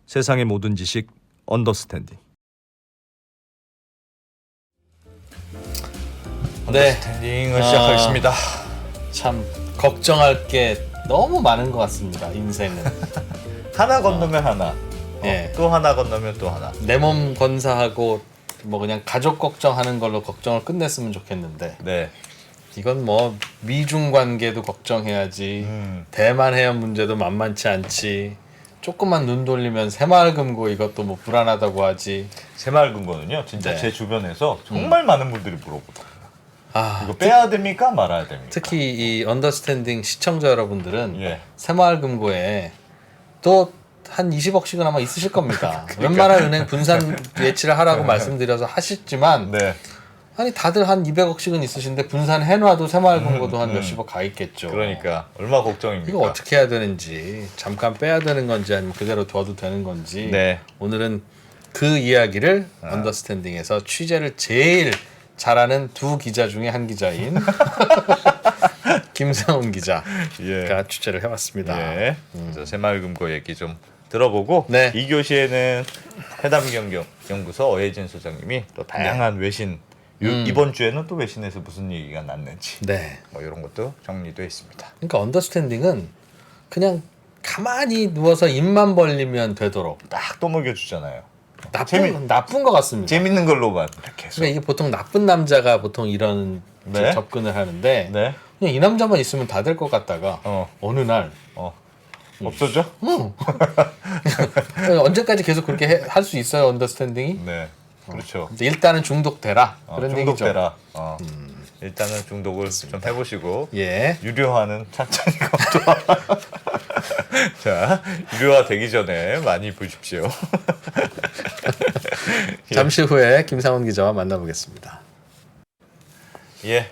세상의 모든 지식 언더스탠딩. 네, 언더스탠딩을 시작하겠습니다. 참 걱정할 게 너무 많은 것 같습니다. 인생은 하나 건너면 하나, 예. 또 하나 건너면 또 하나. 내 몸 건사하고 뭐 그냥 가족 걱정하는 걸로 걱정을 끝냈으면 좋겠는데 네, 이건 뭐 미중 관계도 걱정해야지. 대만 해협 문제도 만만치 않지. 조금만 눈 돌리면 새마을금고 이것도 뭐 불안하다고 하지. 새마을금고는요, 진짜 네. 제 주변에서 정말 많은 분들이 물어보더라고요. 아, 이거 빼야 됩니까, 말아야 됩니까? 특히 이 언더스탠딩 시청자 여러분들은 예. 새마을금고에 또 한 20억씩은 아마 있으실 겁니다. 웬만한 은행 분산 예치를 하라고 말씀드려서 하셨지만 네, 아니 다들 한 200억씩은 있으신데 분산해놔도 새마을금고도 한 몇십억 가 있겠죠. 그러니까 얼마 걱정입니까? 이거 어떻게 해야 되는지, 잠깐 빼야 되는 건지 아니면 그대로 둬도 되는 건지. 네. 오늘은 그 이야기를 언더스탠딩에서 취재를 제일 잘하는 두 기자 중에 한 기자인 김상훈 기자가 예. 취재를 해왔습니다. 예. 그래서 새마을금고 얘기 좀 들어보고 네. 2교시에는 해담경연구소 어혜진 소장님이 또 다양한 외신 이번 주에는 또 외신에서 무슨 얘기가 났는지 네. 뭐 이런 것도 정리되어 있습니다. 그러니까 언더스탠딩은 그냥 가만히 누워서 입만 벌리면 되도록 딱 떠먹여 주잖아요. 나쁜 것 같습니다. 재밌는 걸로만 계속. 그러니까 이게 보통 나쁜 남자가 보통 이런 네. 접근을 하는데 네. 그냥 이 남자만 있으면 다 될 것 같다가 어느 날 없어져? 언제까지 계속 그렇게 할 수 있어요 언더스탠딩이? 네. 그렇죠. 근데 일단은 중독되라 그런 얘기죠. 중독되라. 일단은 중독을 좀 해보시고 예. 유료화는 천천히 검토. 자, 유료화 되기 전에 많이 보십시오. 잠시 후에 김상훈 기자와 만나보겠습니다. 예.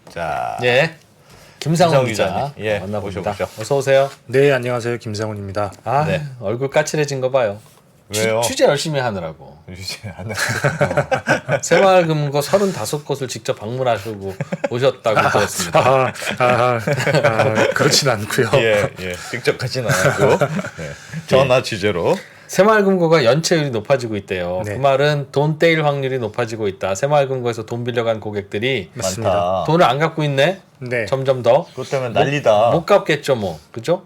자, 예. 김상훈 김상훈 기자 기자님. 예, 만나봅니다. 모셔보죠. 어서 오세요. 네, 안녕하세요. 김상훈입니다. 아, 네. 얼굴 까칠해진 거 봐요. 왜요? 취재 열심히 하느라고. 유지 안 새마을금고 35곳을 직접 방문하시고 오셨다고 들었습니다. 그렇진 않고요. 예, 예. 직접 가진 않았고 전화 취재로. 새마을금고가 연체율이 높아지고 있대요. 네. 그 말은 돈 떼일 확률이 높아지고 있다. 새마을금고에서 돈 빌려간 고객들이 맞습니다. 많다. 돈을 안 갚고 있네. 네. 점점 더. 그것 때문에 난리다. 못 갚겠죠, 뭐. 그죠?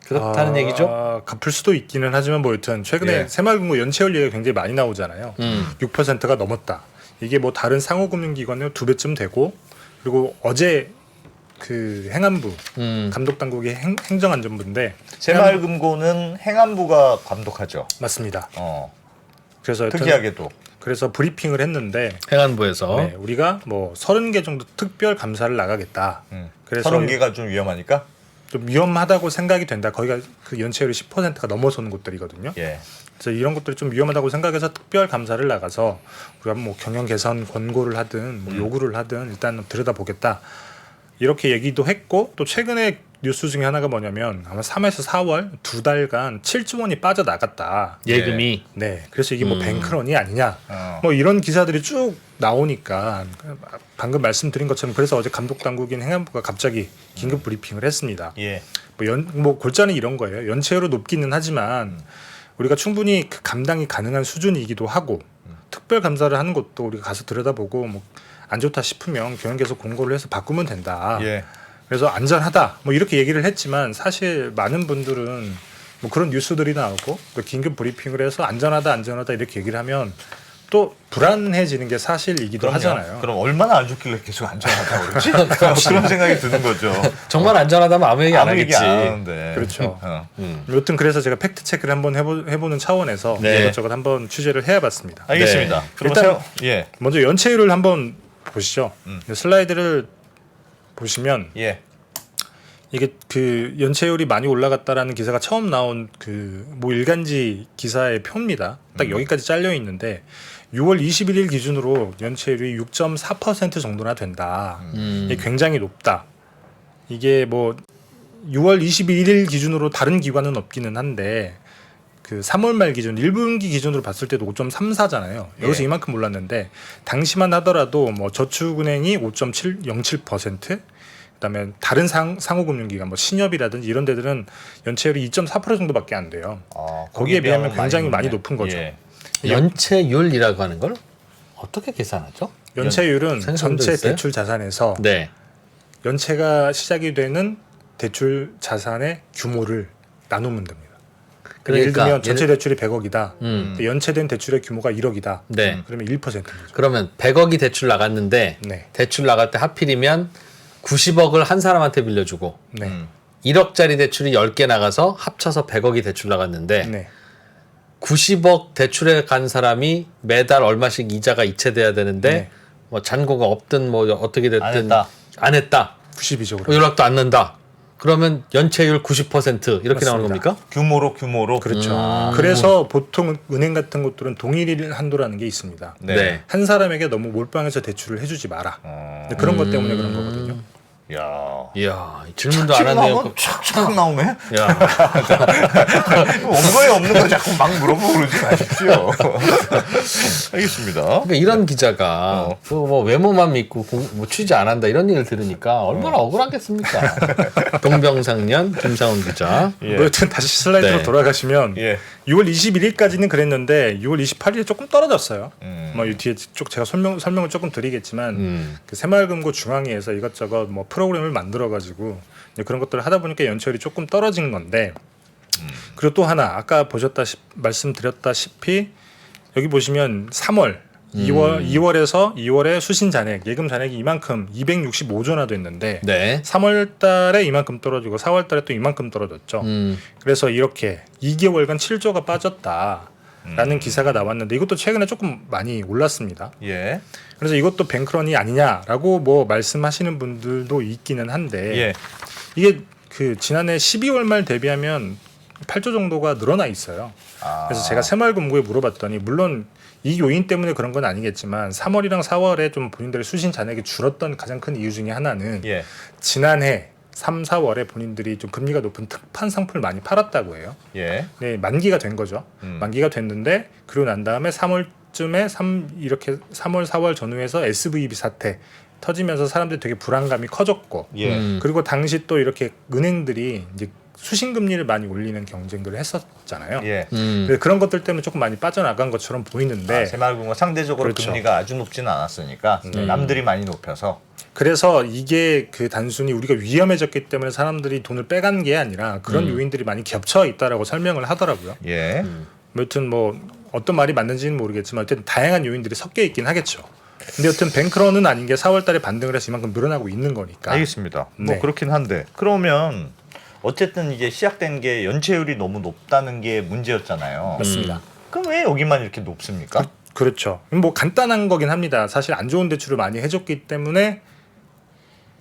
그렇다는 얘기죠. 갚을 수도 있기는 하지만 뭐 여튼 최근에 예. 새마을금고 연체율 얘기가 굉장히 많이 나오잖아요. 6%가 넘었다. 이게 뭐 다른 상호금융기관의 2배쯤 되고 그리고 어제 그 행안부 감독 당국이 행정안전부인데 새마을금고는 행안부가 감독하죠. 맞습니다. 그래서 여튼 특이하게도. 그래서 브리핑을 했는데 행안부에서. 네, 우리가 뭐 30개 정도 특별 감사를 나가겠다. 그래서 30개가 좀 위험하니까. 좀 위험하다고 생각이 된다. 거기가 그 연체율이 10%가 넘어서는 곳들이거든요. 예. 그래서 이런 것들이 좀 위험하다고 생각해서 특별 감사를 나가서 우리가 뭐 경영 개선 권고를 하든 뭐 요구를 하든 일단 들여다보겠다. 이렇게 얘기도 했고 또 최근에 뉴스 중에 하나가 뭐냐면 아마 3에서 4월 2달간 7조 원이 빠져나갔다. 예금이. 네. 그래서 이게 뭐 뱅크런이 아니냐. 어. 뭐 이런 기사들이 쭉 나오니까 방금 말씀드린 것처럼 그래서 어제 감독 당국인 행안부가 갑자기 긴급 브리핑을 했습니다. 예. 뭐 골자는 이런 거예요. 연체율은 높기는 하지만 우리가 충분히 그 감당이 가능한 수준이기도 하고 특별 감사를 하는 것도 우리가 가서 들여다보고 뭐 안 좋다 싶으면 경영계에서 공고를 해서 바꾸면 된다. 예. 그래서 안전하다. 뭐 이렇게 얘기를 했지만 사실 많은 분들은 뭐 그런 뉴스들이 나오고 또 긴급 브리핑을 해서 안전하다 이렇게 얘기를 하면 또 불안해지는 게 사실이기도 그럼요. 하잖아요. 그럼 얼마나 안 좋길래 계속 안전하다고 그러지? 그런 생각이 드는 거죠. 정말 안전하다면 아무 얘기 안 아무 얘기 하겠지. 안 하는데. 그렇죠. 어. 여튼 그래서 제가 팩트 체크를 한번 해보는 차원에서 네. 이것저것 한번 취재를 해봤습니다. 알겠습니다. 네. 그럼 일단 예. 먼저 연체율을 한번 보시죠. 슬라이드를 보시면 예. 이게 그 연체율이 많이 올라갔다라는 기사가 처음 나온 그 뭐 일간지 기사의 표입니다. 딱 여기까지 잘려 있는데 6월 21일 기준으로 연체율이 6.4% 정도나 된다. 이게 굉장히 높다. 이게 뭐 6월 21일 기준으로 다른 기관은 없기는 한데 그 3월 말 기준 1분기 기준으로 봤을 때도 5.34잖아요. 여기서 예. 이만큼 올랐는데 당시만 하더라도 뭐 저축은행이 5.07%, 그다음에 다른 상호금융기관 뭐 신협이라든지 이런 데들은 연체율이 2.4% 정도밖에 안 돼요. 거기에 비하면 굉장히 많이 높은 거죠. 예. 연체율이라고 하는 걸 어떻게 계산하죠? 연체율은 생성도 전체 있어요? 대출 자산에서 네. 연체가 시작이 되는 대출 자산의 규모를 나누면 됩니다. 예를 그러니까 들면 전체 대출이 100억이다. 음. 연체된 대출의 규모가 1억이다. 네. 그러면 1%인 거죠. 그러면 100억이 대출 나갔는데 네. 대출 나갈 때 하필이면 90억을 한 사람한테 빌려주고 네. 1억짜리 대출이 10개 나가서 합쳐서 100억이 대출 나갔는데 네. 90억 대출에 간 사람이 매달 얼마씩 이자가 이체돼야 되는데 네. 뭐 잔고가 없든 뭐 어떻게 됐든 안 했다. 92죠. 그럼. 연락도 안 난다. 그러면 연체율 90% 이렇게 나오는 맞습니다. 겁니까? 규모로. 그렇죠. 그래서 보통 은행 같은 곳들은 동일 한도라는 게 있습니다. 네. 한 사람에게 너무 몰빵해서 대출을 해주지 마라. 근데 그런 것 때문에 그런 거거든요. 야. 이야, 질문도 안 하네요. 촥촥 나오네. 야, 원고에 없는 거 자꾸 막 물어보고 그러지 마십시오. 알겠습니다. 그러니까 이런 기자가 그 뭐 외모만 믿고 뭐 취재 안 한다 이런 얘기를 들으니까 얼마나 억울하겠습니까? 동병상련 김상훈 기자. 예. 뭐 여튼 다시 슬라이드로 네. 돌아가시면 예. 6월 21일까지는 그랬는데 6월 28일에 조금 떨어졌어요. 뭐 이 뒤에 쭉 제가 설명을 조금 드리겠지만 그 새마을금고 중앙위에서 이것저것 뭐 프로그램을 만들어 가지고 그런 것들을 하다 보니까 연체율이 조금 떨어진 건데 그리고 또 하나 아까 말씀드렸다시피 여기 보시면 3월 2월에서 2월에 수신 잔액 예금 잔액이 이만큼 265조나 됐는데 네. 3월 달에 이만큼 떨어지고 4월 달에 또 이만큼 떨어졌죠. 그래서 이렇게 2개월간 7조가 빠졌다라는 기사가 나왔는데 이것도 최근에 조금 많이 올랐습니다. 예. 그래서 이것도 뱅크런이 아니냐라고 뭐 말씀하시는 분들도 있기는 한데 예. 이게 그 지난해 12월 말 대비하면 8조 정도가 늘어나 있어요. 그래서 제가 새마을금고에 물어봤더니 물론 이 요인 때문에 그런 건 아니겠지만 3월이랑 4월에 좀 본인들의 수신 잔액이 줄었던 가장 큰 이유 중에 하나는 예. 지난해 3, 4월에 본인들이 좀 금리가 높은 특판 상품을 많이 팔았다고 해요. 예. 네, 만기가 된 거죠. 만기가 됐는데 그리고 난 다음에 3월쯤에 3월, 4월 전후에서 SVB 사태 터지면서 사람들이 되게 불안감이 커졌고 예. 그리고 당시 또 이렇게 은행들이 이제 수신 금리를 많이 올리는 경쟁들을 했었잖아요. 예. 근데 그런 것들 때문에 조금 많이 빠져나간 것처럼 보이는데 새마을금고 상대적으로 그렇죠. 금리가 아주 높지는 않았으니까 남들이 많이 높여서 그래서 이게 그 단순히 우리가 위험해졌기 때문에 사람들이 돈을 빼간 게 아니라 그런 요인들이 많이 겹쳐 있다라고 설명을 하더라고요. 예. 여튼 뭐 어떤 말이 맞는지는 모르겠지만 어쨌든 다양한 요인들이 섞여 있긴 하겠죠. 근데 여튼 뱅크런은 아닌 게 4월 달에 반등을 해서 이만큼 늘어나고 있는 거니까. 알겠습니다. 뭐 네. 그렇긴 한데 그러면 어쨌든 이제 시작된 게 연체율이 너무 높다는 게 문제였잖아요. 맞습니다. 그럼 왜 여기만 이렇게 높습니까? 그렇죠. 뭐 간단한 거긴 합니다. 사실 안 좋은 대출을 많이 해줬기 때문에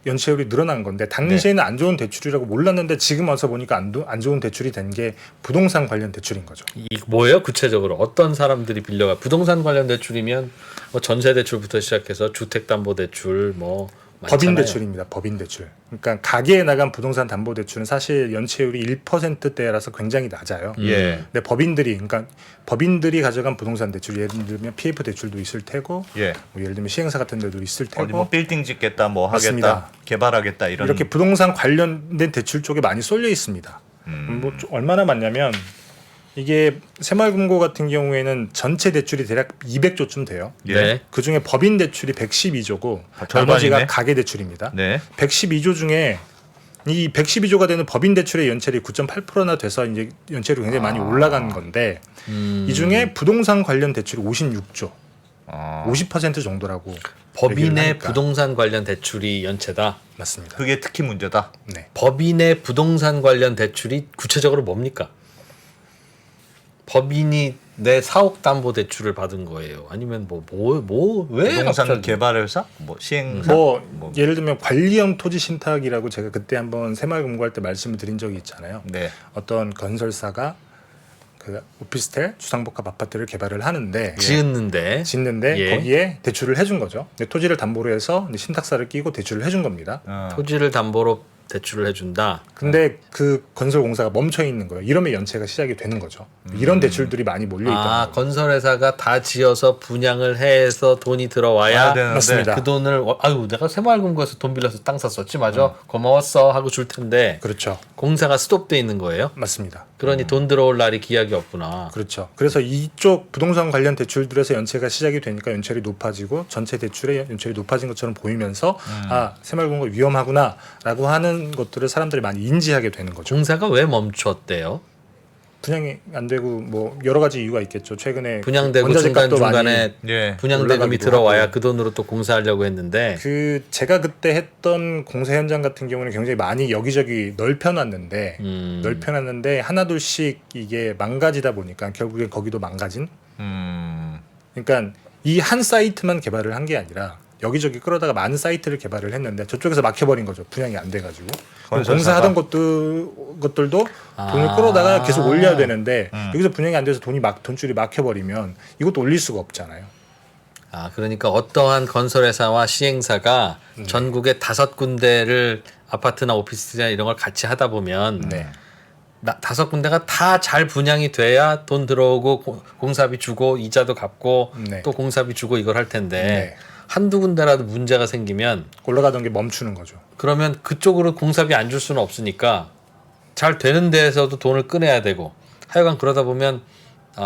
연체율이 늘어난 건데 당시에는 안 좋은 대출이라고 몰랐는데 지금 와서 보니까 안 좋은 대출이 된 게 부동산 관련 대출인 거죠. 이 뭐예요? 구체적으로 어떤 사람들이 빌려가? 부동산 관련 대출이면 뭐 전세 대출부터 시작해서 주택 담보 대출 뭐 법인 많잖아요. 대출입니다. 법인 대출. 그러니까 가게에 나간 부동산 담보 대출은 사실 연체율이 1%대라서 굉장히 낮아요. 예. 근데 법인들이 가져간 부동산 대출 예를 들면 PF 대출도 있을 테고 예. 뭐 예를 들면 시행사 같은 데도 있을 테고 어디 뭐 빌딩 짓겠다 뭐 맞습니다. 하겠다 개발하겠다 이런 이렇게 부동산 관련된 대출 쪽에 많이 쏠려 있습니다. 뭐 얼마나 많냐면 이게 새마을금고 같은 경우에는 전체 대출이 대략 200조쯤 돼요. 예. 네. 그 중에 법인 대출이 112조고 절반이네. 나머지가 가계 대출입니다. 네. 112조 중에 이 112조가 되는 법인 대출의 연체율이 9.8%나 돼서 이제 연체율이 굉장히 많이 올라간 건데 이 중에 부동산 관련 대출이 56조, 50% 정도라고 얘기를 법인의 하니까. 부동산 관련 대출이 연체다. 맞습니다. 그게 특히 문제다. 네. 법인의 부동산 관련 대출이 구체적으로 뭡니까? 법인이 내 사옥 담보 대출을 받은 거예요. 아니면 왜 부동산 갑자기? 개발회사, 뭐 시행사, 뭐 예를 들면 관리형 토지 신탁이라고 제가 그때 한번 새마을금고할 때 말씀을 드린 적이 있잖아요. 네. 어떤 건설사가 그 오피스텔, 주상복합 아파트를 개발을 하는데 짓는데 예. 거기에 대출을 해준 거죠. 근데 토지를 담보로 해서 이제 신탁사를 끼고 대출을 해준 겁니다. 토지를 담보로 대출을 해준다. 근데 그 건설 공사가 멈춰 있는 거예요. 이러면 연체가 시작이 되는 거죠. 이런 대출들이 많이 몰려 있다. 아, 건설회사가 다 지어서 분양을 해서 돈이 들어와야 와야 되는데. 맞습니다. 그 돈을 아유 내가 새마을금고에서 돈 빌려서 땅 샀었지 맞아 고마웠어 하고 줄 텐데 그렇죠. 공사가 스톱돼 있는 거예요. 맞습니다. 그러니 돈 들어올 날이 기약이 없구나. 그렇죠. 그래서 이쪽 부동산 관련 대출들에서 연체가 시작이 되니까 연체율이 높아지고 전체 대출의 연체율이 높아진 것처럼 보이면서 아 새마을금고 위험하구나라고 하는 것들을 사람들이 많이 인지하게 되는 거죠. 공사가 왜 멈췄대요? 분양이 안 되고 뭐 여러 가지 이유가 있겠죠. 최근에 분양되고 원자재 값도 많이 중간에 예. 분양대금이 올라가기도 들어와야 하고. 그 돈으로 또 공사하려고 했는데 제가 그때 했던 공사 현장 같은 경우는 굉장히 많이 여기저기 넓혀놨는데 하나둘씩 이게 망가지다 보니까 결국엔 거기도 망가진. 그러니까 이 한 사이트만 개발을 한 게 아니라 여기저기 끌어다가 많은 사이트를 개발을 했는데 저쪽에서 막혀버린 거죠. 분양이 안 돼가지고 공사하던 것들도 돈을 끌어다가 계속 올려야 되는데 여기서 분양이 안 돼서 돈줄이 막혀버리면 이것도 올릴 수가 없잖아요. 아 그러니까 어떠한 건설회사와 시행사가 전국에 5군데를 아파트나 오피스나 이런 걸 같이 하다 보면 네. 5군데가 다 잘 분양이 돼야 돈 들어오고 공사비 주고 이자도 갚고 네. 또 공사비 주고 이걸 할 텐데 네. 한두 군데라도 문제가 생기면 올라가던 게 멈추는 거죠. 그러면 그쪽으로 공사비 안 줄 수는 없으니까 잘 되는 데에서도 돈을 꺼내야 되고 하여간 그러다 보면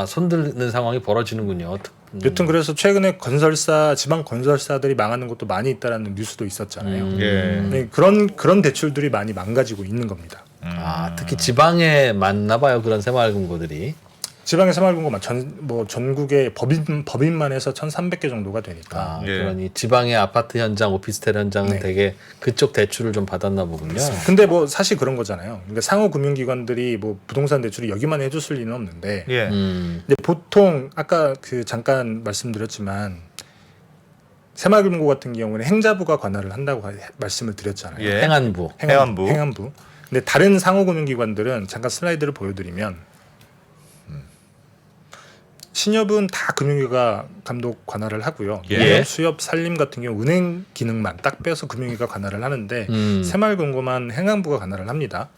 손드는 상황이 벌어지는군요. 여튼 그래서 최근에 지방 건설사들이 망하는 것도 많이 있다라는 뉴스도 있었잖아요. 예. 네, 그런 대출들이 많이 망가지고 있는 겁니다. 특히 지방에 많나 봐요. 그런 새마을금고들이. 지방의 새마을금고 전국에 법인만 해서 1,300개 정도가 되니까. 예. 그러니 지방의 아파트 현장, 오피스텔 현장은 네. 되게 그쪽 대출을 좀 받았나 보군요. 근데 사실 그런 거잖아요. 그러니까 상호 금융기관들이 부동산 대출이 여기만 해줬을 리는 없는데. 예. 근데 보통 아까 잠깐 말씀드렸지만 새마을금고 같은 경우는 행자부가 관할을 한다고 말씀을 드렸잖아요. 예. 행안부. 행안부. 근데 다른 상호금융기관들은 잠깐 슬라이드를 보여드리면 신협은 다 금융위가 감독 관할을 하고요. 예. 농협, 수협, 산림 같은 경우 은행 기능만 딱 빼서 금융위가 관할을 하는데 새마을금고만 행안부가 관할을 합니다.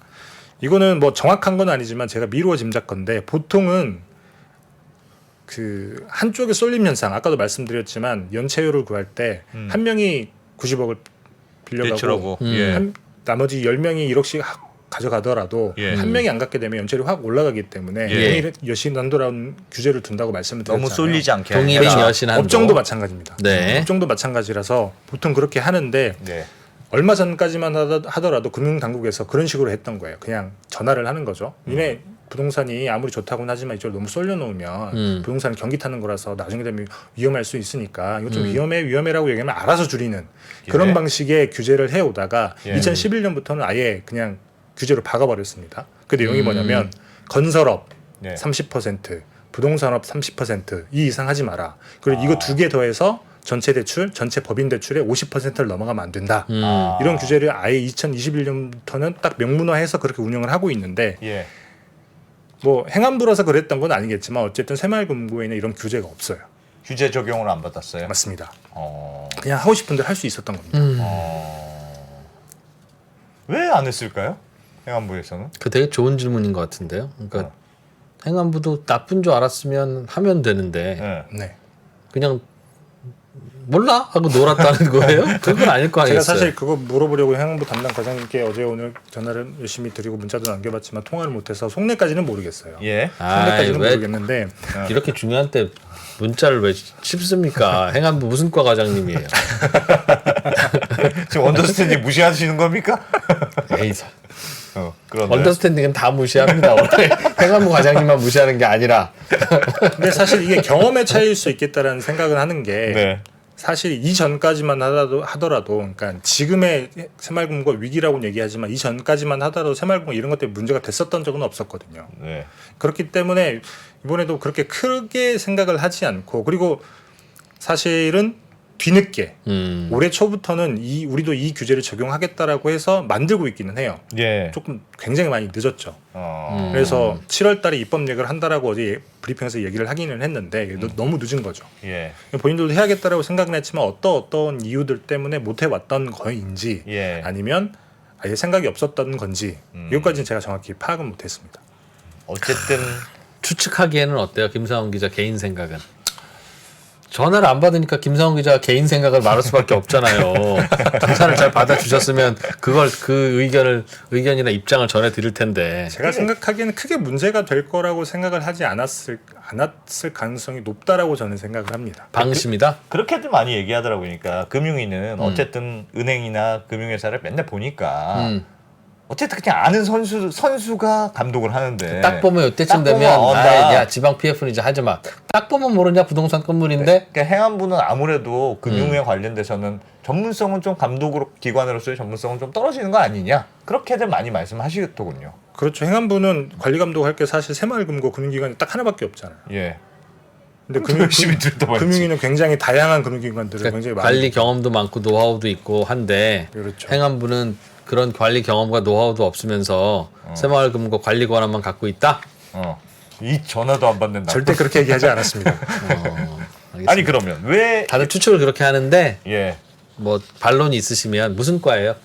이거는 정확한 건 아니지만 제가 미루어 짐작건데 보통은 한쪽에 쏠림 현상 아까도 말씀드렸지만 연체율을 구할 때 한 명이 90억을 빌려가고 대출하고. 예. 나머지 10명이 1억씩 가져가더라도 예. 한 명이 안 갖게 되면 연체율이 확 올라가기 때문에 예. 동일 여신 한도라는 규제를 둔다고 말씀을 드렸잖아요. 너무 쏠리지 않게. 동일인 하니까. 여신 한도. 업종도 마찬가지입니다. 네. 업종도 마찬가지라서 보통 그렇게 하는데 네. 얼마 전까지만 하더라도 금융당국에서 그런 식으로 했던 거예요. 그냥 전화를 하는 거죠. 니네 부동산이 아무리 좋다고는 하지만 이쪽을 너무 쏠려놓으면 부동산은 경기 타는 거라서 나중에 되면 위험할 수 있으니까 이거 좀 위험해라고 얘기하면 알아서 줄이는 그런 예. 방식의 규제를 해오다가 예. 2011년부터는 아예 그냥 규제로 박아버렸습니다. 그 내용이 뭐냐면 건설업 네. 30%, 부동산업 30% 이 이상 하지 마라. 그리고 이거 2개 더해서 전체 대출, 전체 법인 대출의 50%를 넘어가면 안 된다. 이런 규제를 아예 2021년부터는 딱 명문화해서 그렇게 운영을 하고 있는데 예. 행안부라서 그랬던 건 아니겠지만 어쨌든 새마을금고에는 이런 규제가 없어요. 규제 적용을 안 받았어요. 맞습니다. 어. 그냥 하고 싶은 대로 할 수 있었던 겁니다. 왜 안 했을까요? 행안부에서는? 그 되게 좋은 질문인 것 같은데요. 그러니까 행안부도 나쁜 줄 알았으면 하면 되는데 예. 네. 그냥 몰라 하고 놀았다는 거예요? 그건 아닐 거 제가 아니겠어요. 사실 그거 물어보려고 행안부 담당 과장님께 어제 오늘 전화를 열심히 드리고 문자도 남겨봤지만 통화를 못해서 속내까지는 모르겠어요. 예. 속내까지는 왜 모르겠는데 이렇게 중요한 때 문자를 왜 씹습니까? 행안부 무슨 과 과장님이에요? 지금 언더스탠딩 무시하시는 겁니까? 에이, 그런데. 언더스탠딩은 다 무시합니다. 원래 행안부 과장님만 무시하는 게 아니라. 근데 사실 이게 경험의 차이일 수 있겠다라는 생각을 하는 게 네. 사실 이전까지만 하더라도 그러니까 지금의 새마을금고 위기라고는 얘기하지만 이전까지만 하더라도 새마을금고 이런 것 때문에 문제가 됐었던 적은 없었거든요. 네. 그렇기 때문에 이번에도 그렇게 크게 생각을 하지 않고 그리고 사실은 뒤늦게 올해 초부터는 우리도 이 규제를 적용하겠다라고 해서 만들고 있기는 해요. 예. 조금 굉장히 많이 늦었죠. 어. 그래서 7월 달에 입법 예고를 한다라고 어제 브리핑에서 얘기를 하기는 했는데 너무 늦은 거죠. 예. 본인들도 해야겠다라고 생각은 했지만 어떤 이유들 때문에 못 해왔던 거인지 예. 아니면 아예 생각이 없었던 건지 이것까지는 제가 정확히 파악은 못했습니다. 어쨌든 추측하기에는 어때요, 김상훈 기자 개인 생각은? 전화를 안 받으니까 김상훈 기자가 개인 생각을 말할 수밖에 없잖아요. 전화를 잘 받아주셨으면 그걸 그 의견이나 입장을 전해드릴 텐데. 제가 생각하기에는 크게 문제가 될 거라고 생각을 하지 않았을 가능성이 높다라고 저는 생각을 합니다. 방심이다. 그렇게들 많이 얘기하더라고요. 그러니까 금융위는 어쨌든 은행이나 금융회사를 맨날 보니까 어쨌든 그냥 아는 선수가 감독을 하는데 딱 보면 이때쯤 딱 되면 보면 야 지방 PF는 이제 하지 마. 딱 보면 모르냐 부동산 건물인데. 그러니까 행안부는 아무래도 금융에 관련돼서는 전문성은 좀 감독으로 기관으로서의 전문성은 좀 떨어지는 거 아니냐 그렇게들 많이 말씀하시더군요. 그렇죠. 행안부는 관리 감독할 게 사실 새마을금고 금융기관이 딱 하나밖에 없잖아요. 예. 근데 열심히 들도 많지. 금융위는 굉장히 다양한 금융기관들을 그러니까 굉장히 많이 관리 경험도 많고 노하우도 있고 한데 그렇죠. 행안부는 그런 관리 경험과 노하우도 없으면서 새마을금고 관리 권한만 갖고 있다. 이 전화도 안 받는다. 절대 그렇게 얘기하지 않았습니다. 알겠습니다. 아니 그러면 왜 다들 추측을 그렇게 하는데 예. 뭐 반론이 있으시면 무슨 과예요?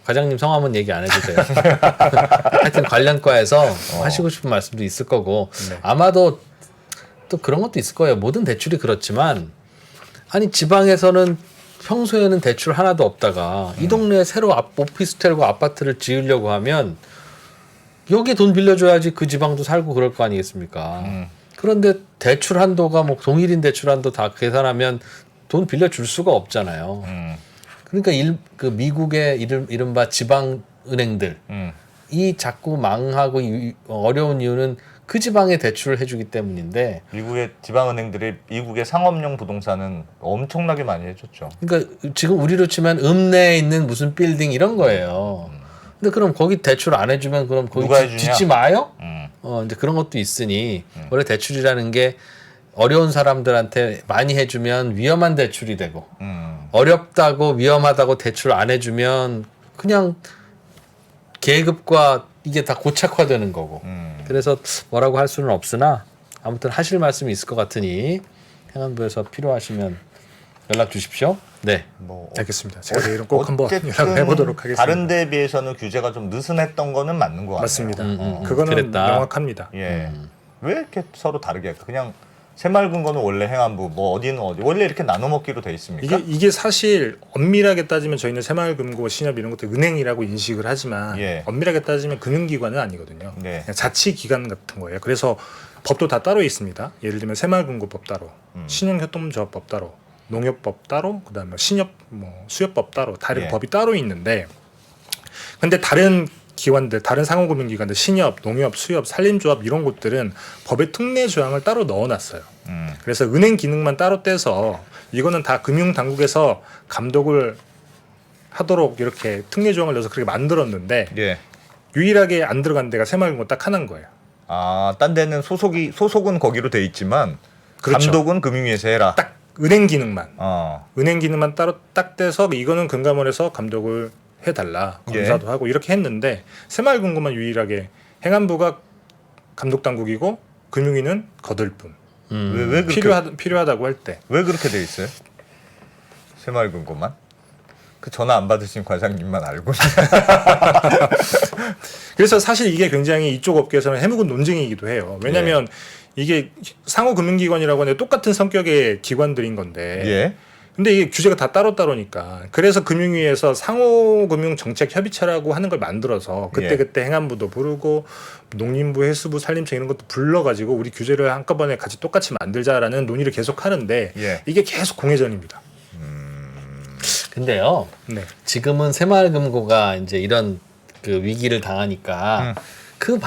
과장님 성함은 얘기 안 해도 돼요. 하여튼 관련 과에서 하시고 싶은 말씀도 있을 거고 네. 아마도 또 그런 것도 있을 거예요. 모든 대출이 그렇지만 아니 지방에서는 평소에는 대출 하나도 없다가 이 동네에 새로 오피스텔과 아파트를 지으려고 하면 여기 돈 빌려줘야지 그 지방도 살고 그럴 거 아니겠습니까? 그런데 대출 한도가 뭐 동일인 대출 한도 다 계산하면 돈 빌려줄 수가 없잖아요. 그러니까 그 미국의 이른바 지방 은행들 이 자꾸 망하고 어려운 이유는 그 지방에 대출을 해주기 때문인데 미국의 지방은행들이 미국의 상업용 부동산은 엄청나게 많이 해줬죠. 그러니까 지금 우리로 치면 읍내에 있는 무슨 빌딩 이런 거예요. 근데 그럼 거기 대출 안 해주면 그럼 거기 누가 해주냐? 짓지 마요? 이제 그런 것도 있으니 원래 대출이라는 게 어려운 사람들한테 많이 해주면 위험한 대출이 되고 어렵다고 위험하다고 대출 안 해주면 그냥 계급과 이게 다 고착화되는 거고 그래서 뭐라고 할 수는 없으나 아무튼 하실 말씀이 있을 것 같으니 행안부에서 필요하시면 연락 주십시오. 네. 뭐 알겠습니다. 제가 내일은 꼭 한번 어쨌든 연락을 해보도록 하겠습니다. 다른 데에 비해서는 규제가 좀 느슨했던 거는 맞는 것 같아요. 맞습니다. 그거는 그랬다. 명확합니다. 예. 왜 이렇게 서로 다르게 할까? 그냥 새마을금고는 원래 행안부, 뭐 어디는 어디 원래 이렇게 나눠 먹기로 돼 있습니까? 이게 사실 엄밀하게 따지면 저희는 새마을금고, 신협 이런 것들 은행이라고 인식을 하지만 예. 엄밀하게 따지면 금융기관은 아니거든요. 네. 그냥 자치기관 같은 거예요. 그래서 법도 다 따로 있습니다. 예를 들면 새마을금고법 따로, 신용협동조합법 따로, 농협법 따로, 그다음에 신협, 수협법 따로, 다른 예. 법이 따로 있는데, 근데 다른 기관들, 다른 상호금융기관들, 신협, 농협, 수협, 산림조합 이런 곳들은 법의 특례 조항을 따로 넣어놨어요. 그래서 은행 기능만 따로 떼서 이거는 다 금융당국에서 감독을 하도록 이렇게 특례 조항을 넣어서 그렇게 만들었는데 예. 유일하게 안 들어간 데가 새마을금고 딱 하나인 거예요. 아, 딴 데는 소속은 거기로 돼 있지만 그렇죠. 감독은 금융위에서 해라. 딱 은행 기능만. 어. 은행 기능만 따로 딱 떼서 이거는 금감원에서 감독을 해달라 검사도 하고 이렇게 했는데 새마을금고만 유일하게 행안부가 감독 당국이고 금융위는 거들 뿐. 왜 그렇게 필요하다고 할 때. 왜 그렇게 돼 있어요? 새마을금고만? 그 전화 안 받으신 과장님만 알고. 그래서 사실 이게 굉장히 이쪽 업계에서는 해묵은 논쟁이기도 해요. 왜냐하면 이게 상호금융기관이라고 하는데 똑같은 성격의 기관들인 건데 예. 근데 이게 규제가 다 따로따로니까 그래서 금융위에서 상호금융정책협의체라고 하는 걸 만들어서 그때 행안부도 부르고 농림부, 해수부, 산림청 이런 것도 불러가지고 우리 규제를 한꺼번에 같이 똑같이 만들자라는 논의를 계속 하는데 이게 계속 공회전입니다. 근데요. 네. 지금은 새마을금고가 이제 이런 그 위기를 당하니까 그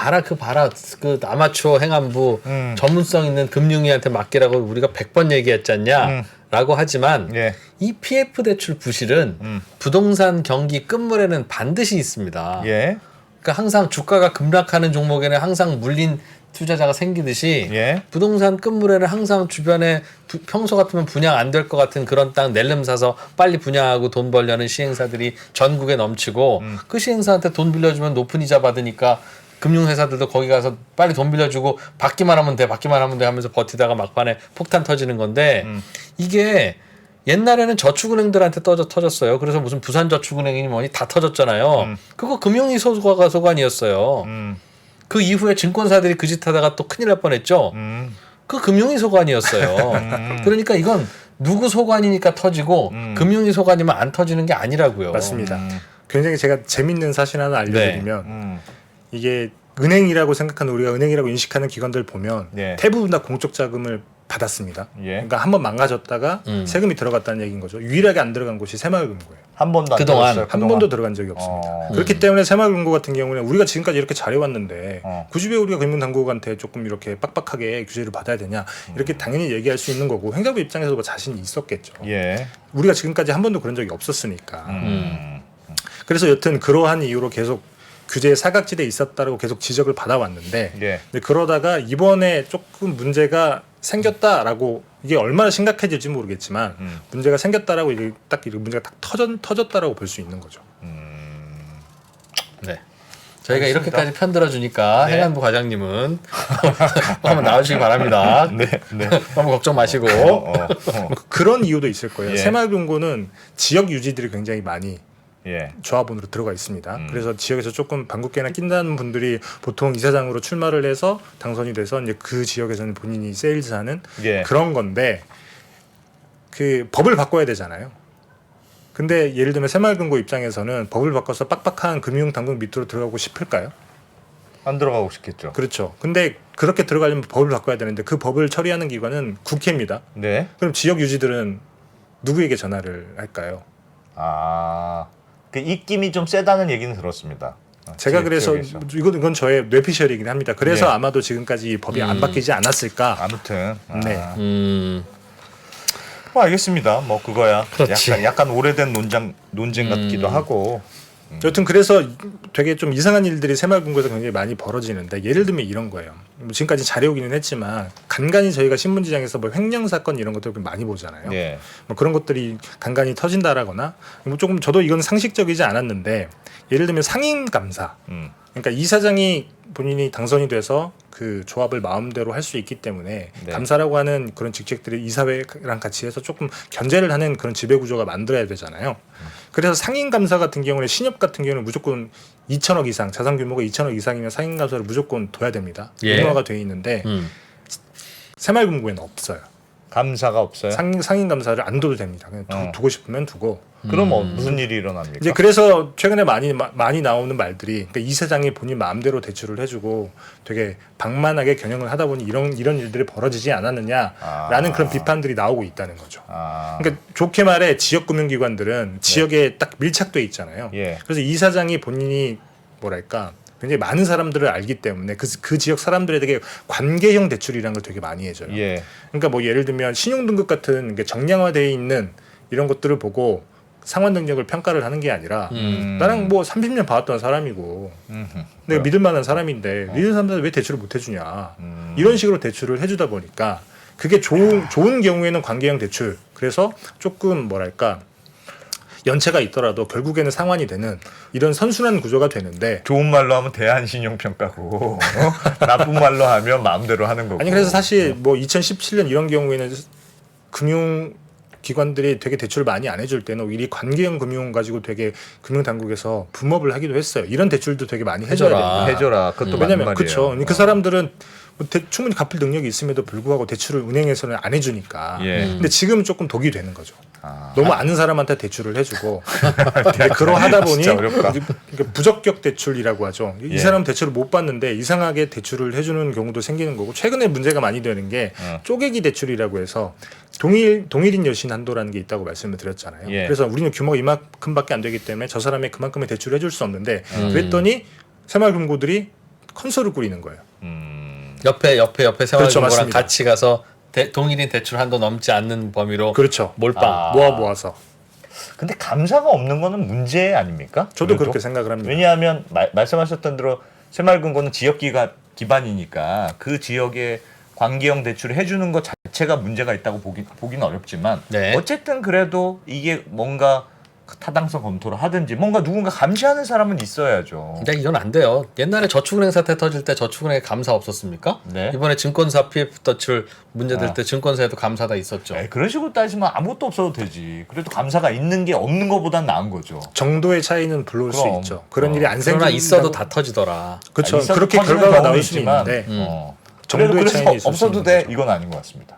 아마추어 행안부 전문성 있는 금융위한테 맡기라고 우리가 100번 얘기했잖냐 라고 하지만 이 PF 대출 부실은 부동산 경기 끝물에는 반드시 있습니다. 예. 그러니까 항상 주가가 급락하는 종목에는 항상 물린 투자자가 생기듯이 부동산 끝물에는 항상 주변에 평소 같으면 분양 안 될 것 같은 그런 땅 낼름 사서 빨리 분양하고 돈 벌려는 시행사들이 전국에 넘치고 그 시행사한테 돈 빌려주면 높은 이자 받으니까 금융회사들도 거기 가서 빨리 돈 빌려주고 받기만 하면 돼 하면서 버티다가 막판에 폭탄 터지는 건데 이게 옛날에는 저축은행들한테 터졌어요. 그래서 무슨 부산저축은행이니 뭐니 다 터졌잖아요. 그거 금융위 소관이었어요. 그 이후에 증권사들이 그 짓 하다가 또 큰일 날 뻔했죠. 그 금융위 소관이었어요. 그러니까 이건 누구 소관이니까 터지고 금융위 소관이면 안 터지는 게 아니라고요. 맞습니다. 굉장히 제가 재밌는 사실 하나 알려드리면 이게 은행이라고 생각하는 우리가 은행이라고 인식하는 기관들 보면 예. 대부분 다 공적 자금을 받았습니다. 예. 그러니까 한번 망가졌다가 세금이 들어갔다는 얘기인 거죠. 유일하게 안 들어간 곳이 새마을금고예요. 한 번도 안 그동안 들었어요, 한 번도 들어간 적이 없습니다. 그렇기 때문에 새마을금고 같은 경우는 우리가 지금까지 이렇게 잘해왔는데 굳이 왜 우리가 금융당국한테 조금 이렇게 빡빡하게 규제를 받아야 되냐 이렇게 당연히 얘기할 수 있는 거고 행정부 입장에서도 뭐 자신이 있었겠죠. 예. 우리가 지금까지 한 번도 그런 적이 없었으니까. 그래서 여튼 그러한 이유로 계속 규제의 사각지대에 있었다라고 계속 지적을 받아왔는데 예. 근데 그러다가 이번에 조금 문제가 생겼다라고 이게 얼마나 심각해질지 모르겠지만 문제가 생겼다라고 이게 딱 이렇게 문제가 딱 터졌다라고 볼 수 있는 거죠. 네. 저희가 알겠습니다. 이렇게까지 편들어 주니까 네. 행안부 과장님은 한번 나와주시기 바랍니다. 네. 네. 너무 걱정 마시고. 그런 이유도 있을 거예요. 예. 새마을금고는 지역 유지들이 굉장히 많이 예. 조합원으로 들어가 있습니다. 그래서 지역에서 조금 방귀깨나 낀다는 분들이 보통 이사장으로 출마를 해서 당선이 돼서 이제 그 지역에서는 본인이 세일즈하는 예. 그런 건데 그 법을 바꿔야 되잖아요. 근데 예를 들면 새마을금고 입장에서는 법을 바꿔서 빡빡한 금융당국 밑으로 들어가고 싶을까요? 안 들어가고 싶겠죠. 그렇죠. 근데 그렇게 들어가려면 법을 바꿔야 되는데 그 법을 처리하는 기관은 국회입니다. 네. 그럼 지역 유지들은 누구에게 전화를 할까요? 그 입김이 좀 세다는 얘기는 들었습니다. 제가 그래서 지역에서. 이건 저의 뇌피셜이긴 합니다. 그래서 예. 아마도 지금까지 이 법이 안 바뀌지 않았을까. 아무튼 네. 뭐 알겠습니다. 뭐 그거야. 그렇지. 약간 오래된 논쟁 같기도 하고. 여튼 그래서 되게 좀 이상한 일들이 새마을금고에서 굉장히 많이 벌어지는데 예를 들면 이런 거예요. 뭐 지금까지 잘해오기는 했지만 간간히 저희가 신문지장에서 뭐 횡령 사건 이런 것들 많이 보잖아요. 예. 뭐 그런 것들이 간간히 터진다라거나 뭐 조금 저도 이건 상식적이지 않았는데 예를 들면 상임감사. 그러니까 이사장이 본인이 당선이 돼서 그 조합을 마음대로 할 수 있기 때문에 네. 감사라고 하는 그런 직책들이 이사회랑 같이 해서 조금 견제를 하는 그런 지배구조가 만들어야 되잖아요. 그래서 상임감사 같은 경우는 신협 같은 경우는 무조건 2천억 이상 자산 규모가 2천억 이상이면 상임감사를 무조건 둬야 됩니다. 예. 의무화가 돼 있는데 새마을금고에는 없어요. 감사가 없어요. 상임감사를 안 둬도 됩니다. 그냥 두고 싶으면 두고. 그럼 무슨 일이 일어납니까? 이제 그래서 최근에 많이 나오는 말들이 그러니까 이사장이 본인 마음대로 대출을 해주고 되게 방만하게 경영을 하다 보니 이런 일들이 벌어지지 않았느냐라는 그런 비판들이 나오고 있다는 거죠. 그러니까 좋게 말해 지역 금융기관들은 지역에 딱 밀착돼 있잖아요. 예. 그래서 이사장이 본인이 뭐랄까 굉장히 많은 사람들을 알기 때문에 그 지역 사람들에게 관계형 대출이라는 걸 되게 많이 해줘요. 예. 그러니까 뭐 예를 들면 신용등급 같은 게 정량화되어 있는 이런 것들을 보고 상환 능력을 평가를 하는 게 아니라 나랑 뭐 30년 봐왔던 사람이고 내가 믿을 만한 사람인데 믿는 사람들은 왜 대출을 못 해주냐 이런 식으로 대출을 해주다 보니까 그게 좋은 경우에는 관계형 대출 그래서 조금 뭐랄까 연체가 있더라도 결국에는 상환이 되는 이런 선순환 구조가 되는데 좋은 말로 하면 대한신용평가고 나쁜 말로 하면 마음대로 하는 거고. 아니 그래서 사실 뭐 2017년 이런 경우에는 금융 기관들이 되게 대출을 많이 안 해줄 때는 오히려 관계형 금융 가지고 되게 금융당국에서 붐업을 하기도 했어요. 이런 대출도 되게 많이 해줘야 된다. 해줘라. 그것도 맞는 왜냐면 말이에요. 그렇죠. 그 사람들은 뭐 충분히 갚을 능력이 있음에도 불구하고 대출을 은행에서는 안 해주니까. 예. 근데 지금은 조금 독이 되는 거죠. 너무 아는 사람한테 대출을 해주고 그러하다 보니 진짜 어렵다. 그러니까 부적격 대출이라고 하죠. 이 예. 사람은 대출을 못 받는데 이상하게 대출을 해주는 경우도 생기는 거고 최근에 문제가 많이 되는 게 쪼개기 대출이라고 해서 동일인 여신 한도라는 게 있다고 말씀을 드렸잖아요. 예. 그래서 우리는 규모가 이만큼밖에 안 되기 때문에 저 사람의 그만큼의 대출을 해줄 수 없는데 그랬더니 새마을금고들이 컨소를 꾸리는 거예요. 옆에 새마을금고랑 그렇죠, 맞습니다. 같이 가서 동일인 대출 한도 넘지 않는 범위로 그렇죠. 몰빵. 모아서. 근데 감사가 없는 거는 문제 아닙니까? 저도 그래도? 그렇게 생각을 합니다. 왜냐하면 말씀하셨던 대로 새마을금고는 지역 기반이니까 그 지역에 관계형 대출을 해주는 것 자체가 문제가 있다고 보기는 어렵지만 네. 어쨌든 그래도 이게 뭔가 타당성 검토를 하든지 뭔가 누군가 감시하는 사람은 있어야죠. 근데 이건 안 돼요. 옛날에 저축은행 사태 터질 때 저축은행에 감사 없었습니까? 네. 이번에 증권사 PF 터출 문제될 아. 때 증권사에도 감사가 있었죠. 에이, 그런 식으로 따지면 아무것도 없어도 되지. 그래도 감사가 있는 게 없는 것보단 나은 거죠. 정도의 차이는 불러올 수 그럼. 있죠. 그런 일이 안 생긴다. 그러나 있어도 다 터지더라. 그렇죠. 있어도 그렇게 터지는 결과가 경우는 나올 수 있지만, 있는데 그래도 정도의 그래서 차이는 있을 수 없어도 있는 돼 거죠. 이건 아닌 것 같습니다.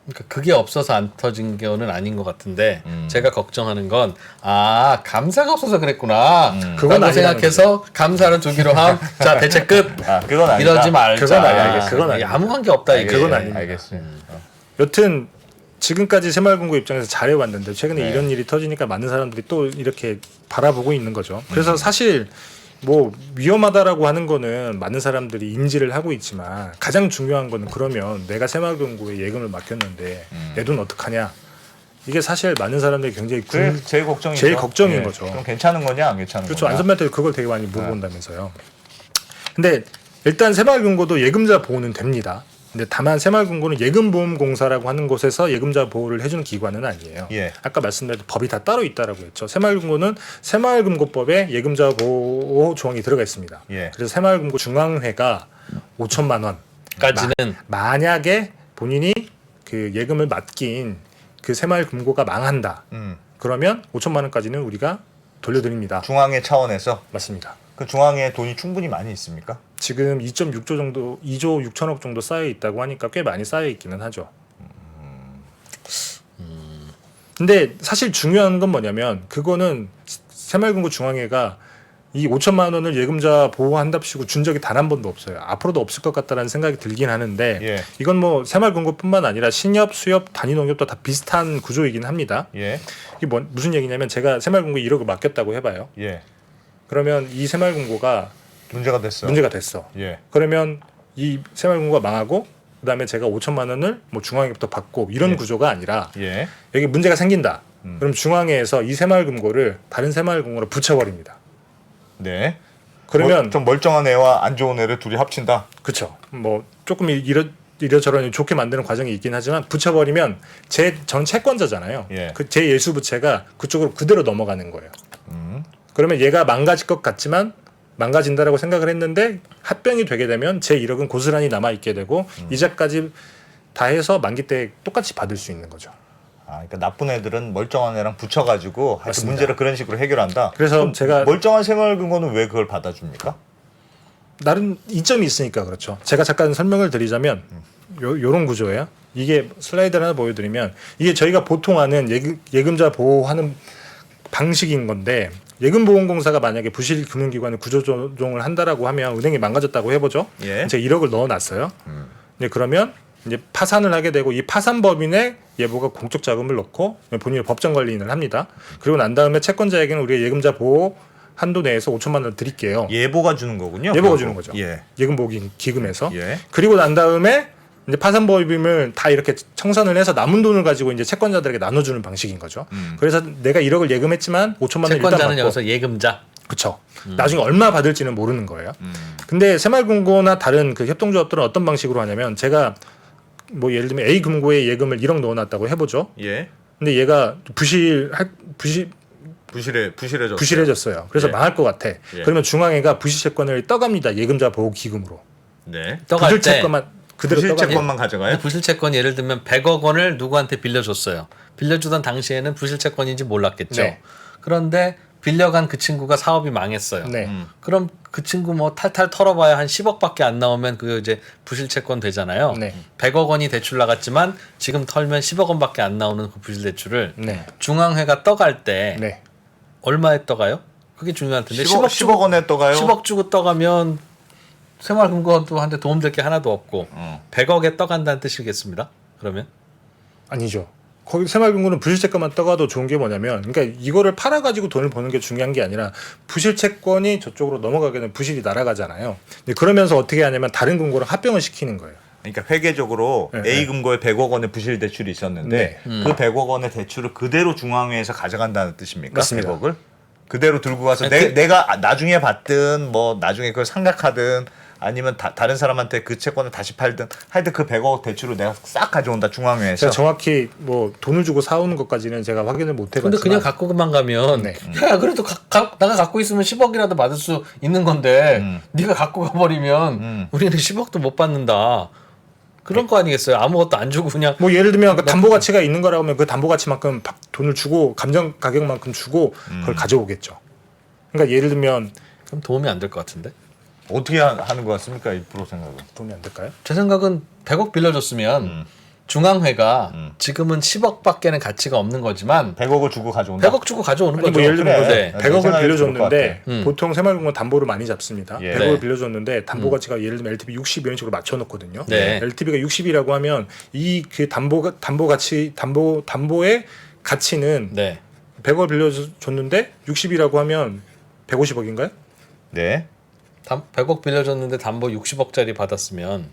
그러니까 그게 없어서 안 터진 거는 아닌 것 같은데 음. 제가 걱정하는 건 감사가 없어서 그랬구나. 그건 라고 아니라는 생각해서 감사를 주기로 함. 자 대체 끝. 그건 아니다. 이러지 말자. 그건 아니야. 그건 아니야. 아무 관계 없다 이게. 그건 아닙니다. 알겠습니다. 여튼 지금까지 새마을금고 입장에서 잘해왔는데 최근에 네. 이런 일이 터지니까 많은 사람들이 또 이렇게 바라보고 있는 거죠. 그래서 사실 뭐 위험하다라고 하는 거는 많은 사람들이 인지를 하고 있지만 가장 중요한 거는 그러면 내가 새마을금고에 예금을 맡겼는데 내 돈 어떡하냐. 이게 사실 많은 사람들이 굉장히 그게 제일 걱정이죠. 제일 걱정인 거죠. 그럼 괜찮은 거냐 안 괜찮은 그렇죠. 거냐. 안선배한테 그걸 되게 많이 물어본다면서요. 근데 일단 새마을금고도 예금자 보호는 됩니다. 근데 다만 새마을금고는 예금보험공사라고 하는 곳에서 예금자 보호를 해주는 기관은 아니에요. 예. 아까 말씀드린 법이 다 따로 있다라고 했죠. 새마을금고는 새마을금고법에 예금자 보호 조항이 들어가 있습니다. 예. 그래서 새마을금고 중앙회가 5천만 원 까지는 만약에 본인이 그 예금을 맡긴 그 새마을금고가 망한다. 그러면 5천만 원까지는 우리가 돌려드립니다. 중앙회 차원에서 맞습니다. 그 중앙에 돈이 충분히 많이 있습니까? 지금 2.6조 정도, 2조 6천억 정도 쌓여 있다고 하니까 꽤 많이 쌓여 있기는 하죠. 근데 사실 중요한 건 뭐냐면 그거는 새마을금고 중앙회가 이 5천만 원을 예금자 보호한답시고 준 적이 단 한 번도 없어요. 앞으로도 없을 것 같다라는 생각이 들긴 하는데 예. 이건 뭐 새마을금고뿐만 아니라 신협, 수협, 단위농협도 다 비슷한 구조이긴 합니다. 예. 이게 무슨 얘기냐면 제가 새마을금고에 1억을 맡겼다고 해봐요. 예. 그러면 이 새마을금고가 문제가 됐어. 문제가 됐어. 예. 그러면 이 새마을금고가 망하고 그다음에 제가 5천만 원을 뭐 중앙회부터 받고 이런 예. 구조가 아니라 예. 여기 문제가 생긴다. 그럼 중앙회에서 이 새마을금고를 다른 새마을금고로 붙여버립니다. 네. 그러면 좀 멀쩡한 애와 안 좋은 애를 둘이 합친다. 그렇죠. 뭐 조금 이러저러 좋게 만드는 과정이 있긴 하지만 붙여버리면 전 채권자잖아요. 예. 그 제 예수 부채가 그쪽으로 그대로 넘어가는 거예요. 그러면 얘가 망가질 것 같지만 망가진다라고 생각을 했는데 합병이 되게 되면 제 1억은 고스란히 남아 있게 되고 이자까지 다 해서 만기 때 똑같이 받을 수 있는 거죠. 그러니까 나쁜 애들은 멀쩡한 애랑 붙여가지고 하여튼 맞습니다. 문제를 그런 식으로 해결한다. 그래서 그럼 제가 멀쩡한 새마을금고는 왜 그걸 받아줍니까? 나름 이점이 있으니까 그렇죠. 제가 잠깐 설명을 드리자면 요런 구조예요. 이게 슬라이드를 하나 보여드리면 이게 저희가 보통 하는 예금자 보호하는 방식인 건데 예금보험공사가 만약에 부실 금융기관을 구조조정을 한다라고 하면 은행이 망가졌다고 해보죠. 예. 제가 1억을 넣어놨어요. 네, 그러면 이제 파산을 하게 되고 이 파산법인에 예보가 공적 자금을 넣고 본인이 법정 관리인을 합니다. 그리고 난 다음에 채권자에게는 우리가 예금자 보호 한도 내에서 5천만 원을 드릴게요. 예보가 주는 거군요. 예보가 주는 거죠. 예. 예금보기금에서. 예. 그리고 난 다음에 이제 파산법인을 다 이렇게 청산을 해서 남은 돈을 가지고 이제 채권자들에게 나눠주는 방식인 거죠. 그래서 내가 1억을 예금했지만 5천만 원 일단 채권자는 받고. 여기서 예금자. 그렇죠. 나중에 얼마 받을지는 모르는 거예요. 근데 새마을금고나 다른 그 협동조합들은 어떤 방식으로 하냐면 제가 뭐 예를 들면 A 금고에 예금을 1억 넣어놨다고 해보죠. 예. 근데 얘가 부실해졌어요. 그래서 예. 망할 것 같아. 예. 그러면 중앙회가 부실채권을 떠갑니다. 예금자 보호기금으로. 네. 떠갈 때 부실채권만 그대로 떠갑니다. 부실채권만 가져가요? 부실채권 예를 들면 100억 원을 누구한테 빌려줬어요. 빌려주던 당시에는 부실채권인지 몰랐겠죠. 네. 그런데 빌려간 그 친구가 사업이 망했어요. 네. 그럼 그 친구 뭐 탈탈 털어봐야 한 10억밖에 안 나오면 그 이제 부실채권 되잖아요. 네. 100억 원이 대출 나갔지만 지금 털면 10억 원밖에 안 나오는 그 부실 대출을 네. 중앙회가 떠갈 때 네. 얼마에 떠가요? 그게 중요할 텐데 10억 원에 떠가요? 10억 주고 떠가면 새마을금고한테 도움될 게 하나도 없고 100억에 떠간다는 뜻이겠습니다. 그러면 아니죠. 거기 새마을금고는 부실채권만 떠가도 좋은 게 뭐냐면, 그러니까 이거를 팔아가지고 돈을 버는 게 중요한 게 아니라 부실채권이 저쪽으로 넘어가게 되면 부실이 날아가잖아요. 근데 그러면서 어떻게 하냐면 다른 금고랑 합병을 시키는 거예요. 그러니까 회계적으로 네, A 금고에 100억 원의 부실 대출이 있었는데 그 100억 원의 대출을 그대로 중앙회에서 가져간다는 뜻입니까? 맞습니다. 100억을 그대로 들고 가서 아니, 내가 나중에 받든 뭐 나중에 그걸 상각하든 아니면 다른 사람한테 그 채권을 다시 팔든 하여튼 그 100억 대출을 내가 싹 가져온다 중앙회에서. 제가 정확히 뭐 돈을 주고 사오는 것까지는 제가 확인을 못 해봤지만. 근데 그냥 갖고만 가면 네. 야 그래도 내가 갖고 있으면 10억이라도 받을 수 있는 건데 네가 갖고 가버리면 우리는 10억도 못 받는다. 그런 거 아니겠어요? 아무것도 안 주고 그냥 뭐 예를 들면 그 담보 가치가 있는 거라고 하면 그 담보 가치만큼 돈을 주고 감정 가격만큼 주고 그걸 가져오겠죠. 그러니까 예를 들면 그럼 도움이 안 될 것 같은데? 어떻게 하는 것 같습니까? 1% 생각은. 도움이 안 될까요? 제 생각은 100억 빌려줬으면 중앙회가 지금은 10억밖에는 가치가 없는 거지만 100억을 주고 가져온다. 100억 주고 가져오는 아니 거죠. 뭐 예를 들면 그래. 네. 100억을 생각이 빌려줬는데 좋을 것 보통 새마을금고 담보를 많이 잡습니다. 예. 100억을 네. 빌려줬는데 담보 가치가 예를 들면 LTV 60 이런 식으로 맞춰놓거든요. 네. LTV가 60이라고 하면 이 그 담보의 가치는 네. 100억 빌려줬는데 60이라고 하면 150억인가요? 네. 100억 빌려줬는데 담보 60억짜리 받았으면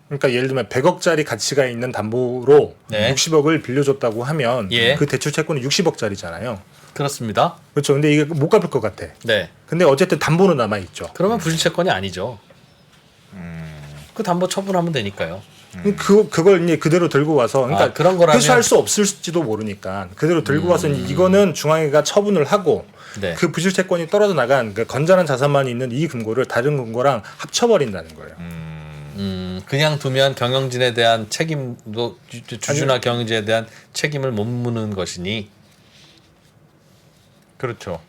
그러니까 예를 들면 100억짜리 가치가 있는 담보로 네. 60억을 빌려줬다고 하면 예. 그 대출 채권은 60억짜리잖아요. 그렇습니다. 그렇죠. 근데 이게 못 갚을 것 같아. 네. 근데 어쨌든 담보는 남아 있죠. 그러면 부실채권이 아니죠. 그 담보 처분하면 되니까요. 그걸 이제 그대로 들고 와서 그러니까 그런 거라면 회수할 수 없을지도 모르니까 그대로 들고 와서 이거는 중앙회가 처분을 하고 네. 그 부실채권이 떨어져 나간 그 건전한 자산만 있는 이 금고를 다른 금고랑 합쳐버린다는 거예요. 그냥 두면 경영진에 대한 책임도 주주나 경영진에 대한 책임을 못 묻는 것이니 그렇죠.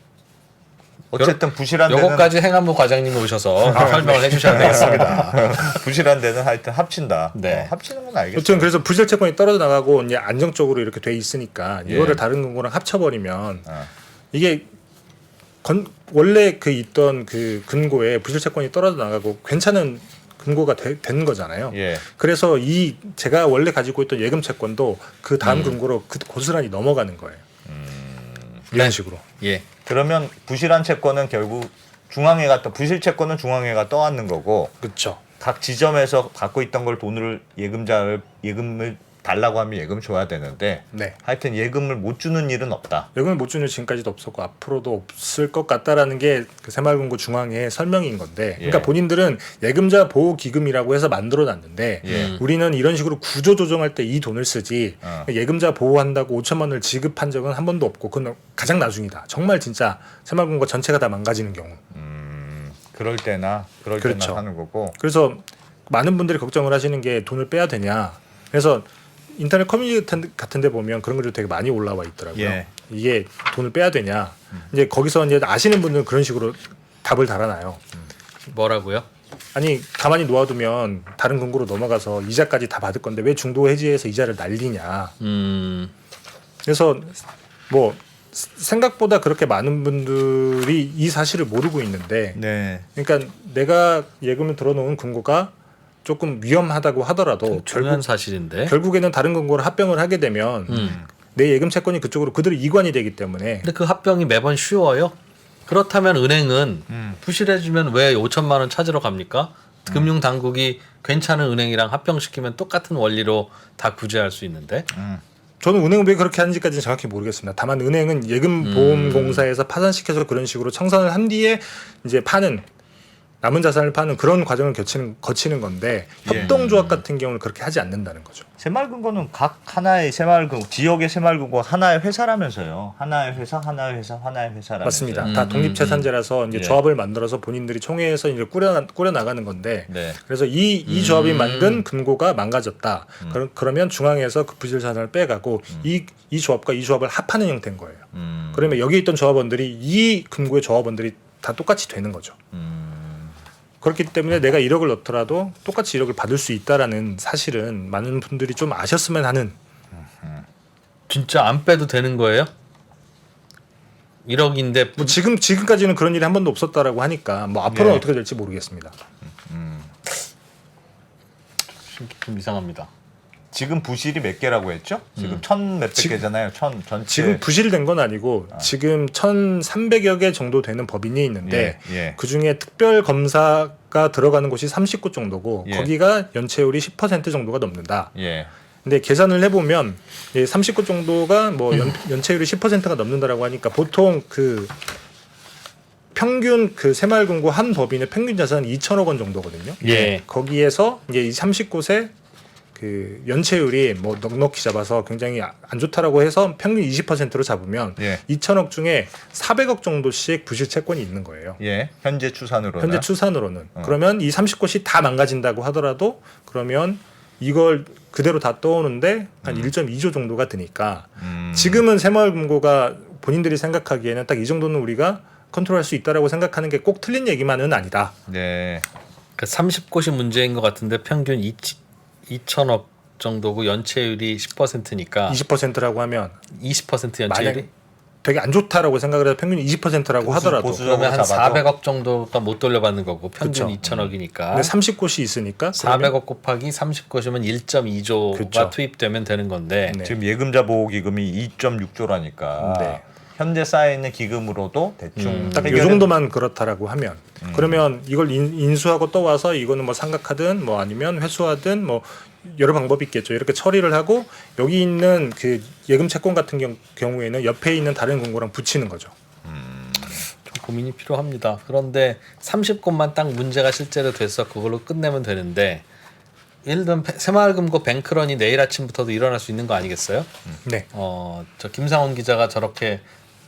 어쨌든 부실한 데는 요거까지 행안부 과장님이 오셔서 설명을 해주셔야 되겠습니다. 부실한 데는 하여튼 합친다. 네. 합치는 건 알겠어요. 여튼 그래서 부실채권이 떨어져 나가고 이제 안정적으로 이렇게 돼 있으니까 예. 이거를 다른 금고랑 합쳐버리면 어. 이게 원래 그 있던 그 금고에 부실채권이 떨어져 나가고 괜찮은 금고가 된 거잖아요. 예. 그래서 제가 원래 가지고 있던 예금 채권도 그 다음 금고로 고스란히 넘어가는 거예요. 이런 네. 식으로. 예. 그러면 부실한 채권은 결국 중앙회가 부실 채권은 중앙회가 떠안는 거고 그렇죠. 각 지점에서 갖고 있던 걸 돈을 예금을 달라고 하면 예금 줘야 되는데 네. 하여튼 예금을 못 주는 일은 없다. 예금을 못 주는 지금까지도 없었고 앞으로도 없을 것 같다라는 게 그 새마을금고 중앙회의 설명인 건데, 그러니까 예. 본인들은 예금자 보호 기금이라고 해서 만들어놨는데 예. 우리는 이런 식으로 구조 조정할 때 이 돈을 쓰지 예금자 보호한다고 5천만 원을 지급한 적은 한 번도 없고 그건 가장 나중이다. 정말 진짜 새마을금고 전체가 다 망가지는 경우. 그럴 때나 그렇죠. 하는 거고. 그래서 많은 분들이 걱정을 하시는 게 돈을 빼야 되냐. 그래서 인터넷 커뮤니티 같은 데 보면 그런 것들이 되게 많이 올라와 있더라고요. 예. 이게 돈을 빼야 되냐. 이제 거기서 이제 아시는 분들은 그런 식으로 답을 달아놔요. 뭐라고요? 아니 가만히 놓아두면 다른 금고로 넘어가서 이자까지 다 받을 건데 왜 중도 해지해서 이자를 날리냐. 그래서 뭐 생각보다 그렇게 많은 분들이 이 사실을 모르고 있는데, 네. 그러니까 내가 예금을 들어놓은 금고가 조금 위험하다고 하더라도 중요한 사실인데. 결국에는 다른 금고를 합병을 하게 되면 내 예금 채권이 그쪽으로 그대로 이관이 되기 때문에. 근데 그 합병이 매번 쉬워요? 그렇다면 은행은 부실해지면 왜 5천만 원 찾으러 갑니까? 금융 당국이 괜찮은 은행이랑 합병시키면 똑같은 원리로 다 구제할 수 있는데. 저는 은행은 왜 그렇게 하는지까지는 정확히 모르겠습니다. 다만 은행은 예금보험공사에서 파산시켜서 그런 식으로 청산을 한 뒤에 이제 남은 자산을 파는 그런 과정을 거치는 건데, 예. 협동조합 같은 경우는 그렇게 하지 않는다는 거죠. 새마을금고는 각 하나의 새마을금고 지역의 새마을금고 하나의 회사라면서요. 하나의 회사라면서요. 맞습니다. 다 독립재산제라서 이제 예. 조합을 만들어서 본인들이 총회에서 이제 꾸려 나가는 건데, 네. 그래서 이 조합이 만든 금고가 망가졌다. 그러면 중앙에서 그 부실자산을 빼가고 이 조합과 이 조합을 합하는 형태인 거예요. 그러면 여기 있던 조합원들이 이 금고의 조합원들이 다 똑같이 되는 거죠. 그렇기 때문에 내가 1억을 넣더라도 똑같이 1억을 받을 수 있다라는 사실은 많은 분들이 좀 아셨으면 하는. 진짜 안 빼도 되는 거예요? 1억인데 뭐 지금까지는 그런 일이 한 번도 없었다라고 하니까 뭐 앞으로는 예. 어떻게 될지 모르겠습니다. 좀 이상합니다. 지금 부실이 몇 개라고 했죠? 지금 천 몇백 개잖아요. 전체. 지금 부실된 건 아니고 지금 1,300여 개 정도 되는 법인이 있는데 예. 그 중에 특별 검사가 들어가는 곳이 30곳 정도고 예. 거기가 연체율이 10% 정도가 넘는다. 예. 근데 계산을 해보면 30곳 정도가 뭐 연체율이 10%가 넘는다라고 하니까 보통 그 평균 그 새마을금고 한 법인의 평균 자산은 2천억 원 정도거든요. 예. 거기에서 이제 이 30곳에 그 연체율이 뭐 넉넉히 잡아서 굉장히 안 좋다라고 해서 평균 20%로 잡으면 예. 2천억 중에 400억 정도씩 부실 채권이 있는 거예요. 예. 현재 추산으로는. 현재 추산으로는. 그러면 이 30곳이 다 망가진다고 하더라도 그러면 이걸 그대로 다 떠오는데 한 1.2조 정도가 드니까 지금은 새마을금고가 본인들이 생각하기에는 딱 이 정도는 우리가 컨트롤할 수 있다라고 생각하는 게 꼭 틀린 얘기만은 아니다. 네. 그 30곳이 문제인 것 같은데 평균 2천억 정도고 연체율이 10%니까 20%라고 하면 20% 연체율이 만약에 되게 안 좋다라고 생각을 해서 평균 20%라고 하더라도 그러면 한 잡아도. 400억 정도가 못 돌려받는 거고 평균 그쵸. 2천억이니까 근데 30곳이 있으니까 그러면 400억 곱하기 30곳이면 1.2조가 그쵸. 투입되면 되는 건데 네. 지금 예금자 보호 기금이 2.6조라니까 네. 현재 쌓여 있는 기금으로도 대충 딱 이 정도만 그렇다라고 하면 그러면 이걸 인수하고 또 와서 이거는 뭐 삼각하든 뭐 아니면 회수하든 뭐 여러 방법이 있겠죠. 이렇게 처리를 하고 여기 있는 그 예금 채권 같은 경우에는 옆에 있는 다른 금고랑 붙이는 거죠. 좀 고민이 필요합니다. 그런데 30곳만 딱 문제가 실제로 돼서 그걸로 끝내면 되는데 예를 들면 새마을금고 뱅크런이 내일 아침부터도 일어날 수 있는 거 아니겠어요? 네. 저 김상훈 기자가 저렇게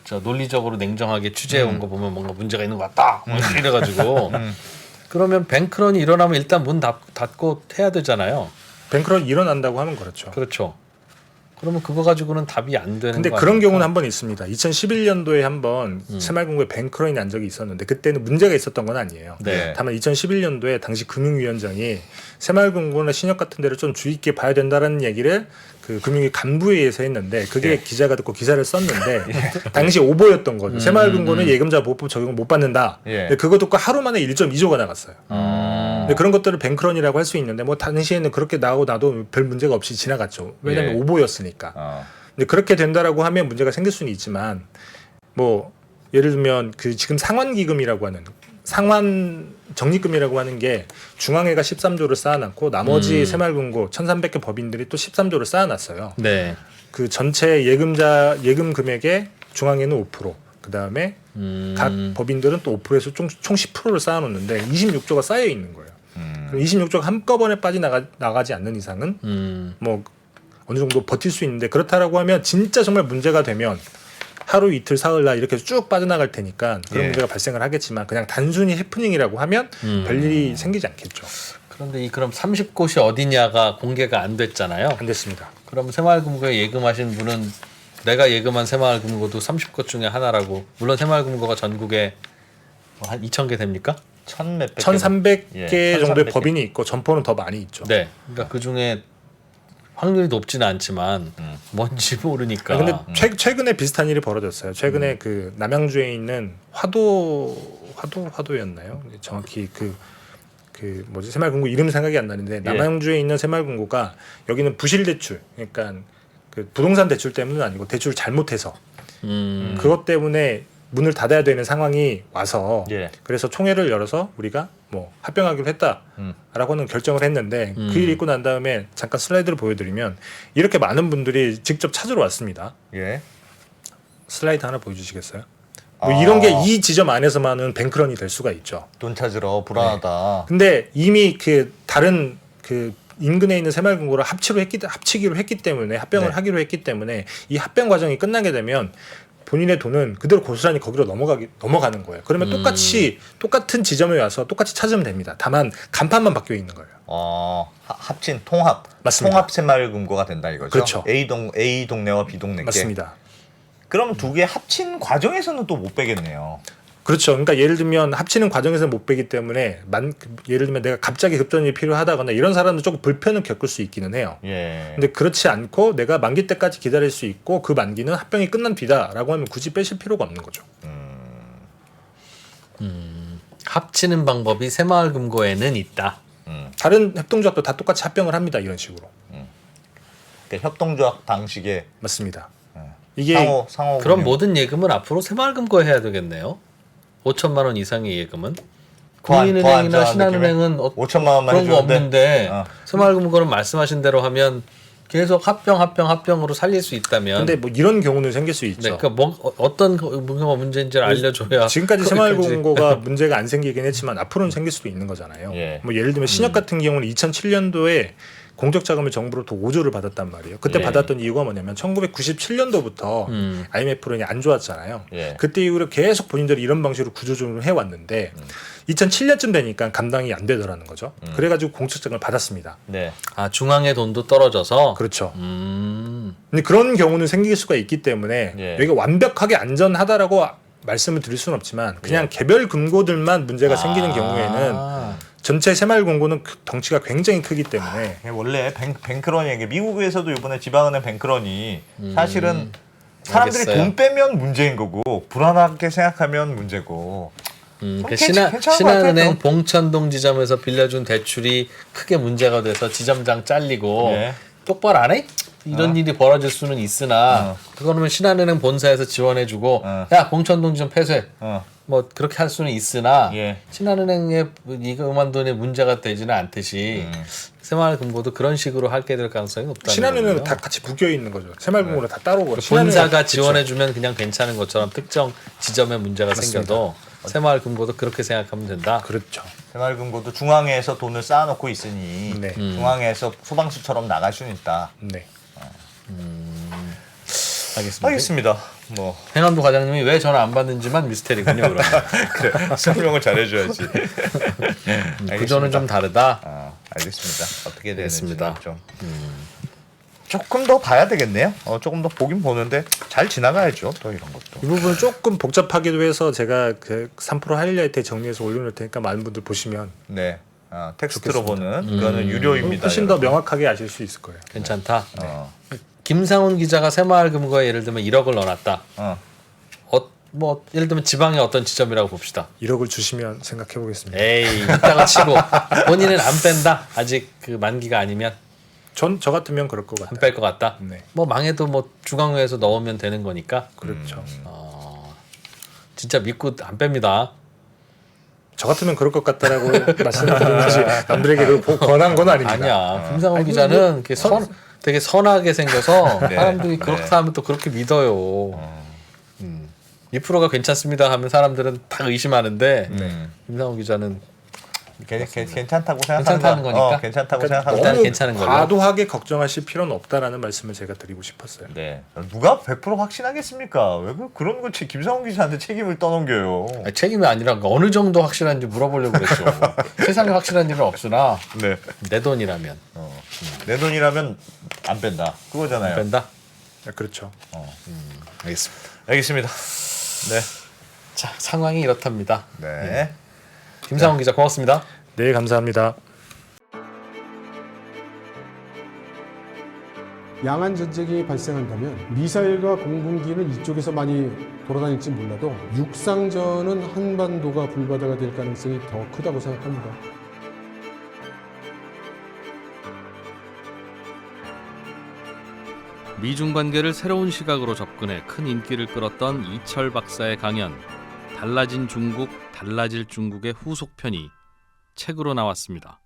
저 논리적으로 냉정하게 취재해 온 거 보면 뭔가 문제가 있는 것 같다. 뭐 이래가지고 그러면 뱅크런이 일어나면 일단 문 닫고 해야 되잖아요. 뱅크런 일어난다고 하면 그렇죠. 그렇죠. 그러면 그거 가지고는 답이 안 되는 근데 거 그런 아닙니까? 경우는 한 번 있습니다. 2011년도에 한번 새마을금고에 뱅크런이 난 적이 있었는데 그때는 문제가 있었던 건 아니에요. 네. 다만 2011년도에 당시 금융위원장이 새마을금고나 신협 같은 데를 좀 주의 있게 봐야 된다라는 얘기를 그 금융위 간부회의에서 했는데 그게 기자가 듣고 기사를 썼는데 당시 오보였던 거죠. 새마을금고는 예금자 보호법 적용을 못 받는다. 예. 근데 그거 듣고 하루 만에 1.2조가 나갔어요. 근데 그런 것들을 뱅크런이라고 할 수 있는데 뭐 당시에는 그렇게 나오고 나도 별 문제가 없이 지나갔죠. 왜냐하면 예. 오보였으니까. 근데 그렇게 된다라고 하면 문제가 생길 수는 있지만 뭐 예를 들면 그 지금 상환기금이라고 하는 상환 적립금이라고 하는 게 중앙회가 13조를 쌓아놨고 나머지 새마을금고 1,300개 법인들이 또 13조를 쌓아놨어요. 네. 그 전체 예금 금액의 중앙회는 5%, 그 다음에 각 법인들은 또 5%에서 총 10%를 쌓아놓는데 26조가 쌓여 있는 거예요. 그럼 26조가 한꺼번에 나가지 않는 이상은 뭐 어느 정도 버틸 수 있는데 그렇다라고 하면 진짜 정말 문제가 되면 하루 이틀 사흘 날 이렇게 쭉 빠져나갈 테니까 그런 예. 문제가 발생을 하겠지만 그냥 단순히 해프닝이라고 하면 별일이 생기지 않겠죠. 그런데 그럼 30곳이 어디냐가 공개가 안 됐잖아요. 안 됐습니다. 그럼 새마을금고에 예금하신 분은 내가 예금한 새마을금고도 30곳 중에 하나라고. 물론 새마을금고가 전국에 한 2,000개 됩니까? 1,300개 예, 정도의 1,300개. 법인이 있고 점포는 더 많이 있죠. 네. 그러니까 그 중에 확률이 높지는 않지만 뭔지 모르니까. 근데 최근에 비슷한 일이 벌어졌어요. 최근에 그 남양주에 있는 화도였나요? 정확히 그 뭐지 새마을금고 이름 생각이 안 나는데 남양주에 있는 새마을금고가 여기는 부실 대출, 그러니까 그 부동산 대출 때문은 아니고 대출을 잘못해서 그것 때문에 문을 닫아야 되는 상황이 와서 예. 그래서 총회를 열어서 우리가 뭐 합병하기로 했다라고는 결정을 했는데 그 일이 있고 난 다음에 잠깐 슬라이드를 보여드리면 이렇게 많은 분들이 직접 찾으러 왔습니다. 예. 슬라이드 하나 보여주시겠어요? 뭐 이런 게 이 지점 안에서만은 뱅크런이 될 수가 있죠. 돈 찾으러 불안하다. 근데 이미 그 다른 그 인근에 있는 새마을금고를 합치기로 했기 때문에 합병을 네. 하기로 했기 때문에 이 합병 과정이 끝나게 되면 본인의 돈은 그대로 고스란히 거기로 넘어가는 거예요. 그러면 똑같은 지점에 와서 똑같이 찾으면 됩니다. 다만 간판만 바뀌어 있는 거예요. 합친 통합. 맞습니다. 통합 새마을금고가 된다 이거죠. 그렇죠. A 동네와 B 동네께. 맞습니다. 그럼 두 개 합친 과정에서는 또 못 빼겠네요. 그렇죠. 그러니까 예를 들면 합치는 과정에서 못 빼기 때문에 예를 들면 내가 갑자기 급전이 필요하다거나 이런 사람도 조금 불편을 겪을 수 있기는 해요. 예. 근데 그렇지 않고 내가 만기 때까지 기다릴 수 있고 그 만기는 합병이 끝난 뒤다라고 하면 굳이 빼실 필요가 없는 거죠. 합치는 방법이 새마을금고에는 있다. 다른 협동조합도 다 똑같이 합병을 합니다. 이런 식으로. 그러니까 협동조합 방식의 맞습니다. 이게 상호 그럼 운영. 모든 예금은 앞으로 새마을금고에 해야 되겠네요. 5천만 원 이상의 예금은 더 국민은행이나 안전한 신한은행은 5천만 원만 그런 거 해주는데. 없는데 어. 새마을금고는 말씀하신 대로 하면 계속 합병으로 살릴 수 있다면. 근데 뭐 이런 경우는 생길 수 있죠. 네, 그러니까 어떤 경우가 문제인지를 알려줘야. 지금까지 거기까지. 새마을금고가 문제가 안 생기긴 했지만 앞으로는 생길 수도 있는 거잖아요. 예. 뭐 예를 들면 신협 같은 경우는 2007년도에 공적 자금을 정부로부터 5조를 받았단 말이에요. 그때 예. 받았던 이유가 뭐냐면 1997년도부터 IMF로 안 좋았잖아요. 예. 그때 이후로 계속 본인들이 이런 방식으로 구조조정을 해왔는데 2007년쯤 되니까 감당이 안 되더라는 거죠. 그래가지고 공적 자금을 받았습니다. 네. 아 중앙의 돈도 떨어져서. 그렇죠. 음. 근데 그런 경우는 생길 수가 있기 때문에 예. 여기가 완벽하게 안전하다라고 말씀을 드릴 수는 없지만 그냥 개별 금고들만 문제가 생기는 경우에는 전체 새마을금고는 덩치가 굉장히 크기 때문에 원래 뱅크런이 이게 미국에서도 이번에 지방은행 뱅크런이 사실은 사람들이 알겠어요. 돈 빼면 문제인 거고 불안하게 생각하면 문제고. 그 괜찮은 것 같아요, 신한은행 그럼. 봉천동 지점에서 빌려준 대출이 크게 문제가 돼서 지점장 잘리고 네. 똑바로 안 해? 이런 일이 벌어질 수는 있으나 그거는 신한은행 본사에서 지원해주고 야 봉천동 지점 폐쇄 뭐 그렇게 할 수는 있으나 예. 신한은행에 이거만 돈에 문제가 되지는 않듯이 새마을금고도 그런 식으로 하게 될 가능성이 높다는 신한은행은 거예요. 다 같이 묶여 있는 거죠. 새마을금고는 다 따로고 본사가 지원해주면 그냥 괜찮은 것처럼 특정 지점에 문제가 그렇습니다. 생겨도 새마을금고도 그렇게 생각하면 된다. 그렇죠. 새마을금고도 중앙에서 돈을 쌓아놓고 있으니 네. 중앙에서 소방수처럼 나갈 수는 있다. 네. 알겠습니다. 알겠습니다. 뭐 행안부 과장님이 왜 전화 안 받는지만 미스테리군요. 그러면. 그래 설명을 잘해줘야지. 구조는 좀 다르다. 알겠습니다. 어떻게 되는지 알겠습니다. 좀 조금 더 봐야 되겠네요. 조금 더 보긴 보는데 잘 지나가야죠. 또 이런 것도. 이 부분은 조금 복잡하기도 해서 제가 그 3% 하이라이트에 정리해서 올려놓을 테니까 많은 분들 보시면 네. 텍스트로 좋겠습니다. 보는 그거는 유료입니다. 훨씬 더 여러분. 명확하게 아실 수 있을 거예요. 괜찮다. 어. 김상훈 기자가 새마을금고에 예를 들면 1억을 넣어놨다. 뭐 예를 들면 지방의 어떤 지점이라고 봅시다. 1억을 주시면 생각해 보겠습니다. 에이 이따가 치고 본인은 안 뺀다. 아직 그 만기가 아니면 저 같으면 그럴 것 같아요. 안 뺄 것 같다. 네. 뭐 망해도 뭐 중앙회에서 넣으면 되는 거니까. 그렇죠. 진짜 믿고 안 뺍니다. 저 같으면 그럴 것 같다라고 말씀을 드리는 거지 남들에게 그걸 권한 건 아닙니다. 아니야. 김상훈 기자는 이렇게 되게 선하게 생겨서 네. 사람들이 네. 그렇다 하면 또 그렇게 믿어요. 2%가 괜찮습니다 하면 사람들은 다 의심하는데 김상훈 기자는 괜찮다고 괜찮다는 생각하는 거니까? 괜찮다고 그러니까 생각하는 일단 너무 괜찮은 걸로. 과도하게 걱정하실 필요는 없다라는 말씀을 제가 드리고 싶었어요. 네. 누가 100% 확신하겠습니까? 왜 김상훈 기자한테 책임을 떠넘겨요? 아니, 책임이 아니라 어느 정도 확실한지 물어보려고 그랬죠. 세상에 확실한 일은 없으나 네. 내 돈이라면 내 돈이라면 안 뺀다. 그거잖아요. 뺀다. 네, 그렇죠. 알겠습니다. 알겠습니다. 네. 자 상황이 이렇답니다. 네. 김상훈 기자 고맙습니다. 네, 감사합니다. 양안 전쟁이 발생한다면 미사일과 공군기는 이쪽에서 많이 돌아다닐지 몰라도 육상전은 한반도가 불바다가 될 가능성이 더 크다고 생각합니다. 미중 관계를 새로운 시각으로 접근해 큰 인기를 끌었던 이철 박사의 강연 달라진 중국, 달라질 중국의 후속편이 책으로 나왔습니다.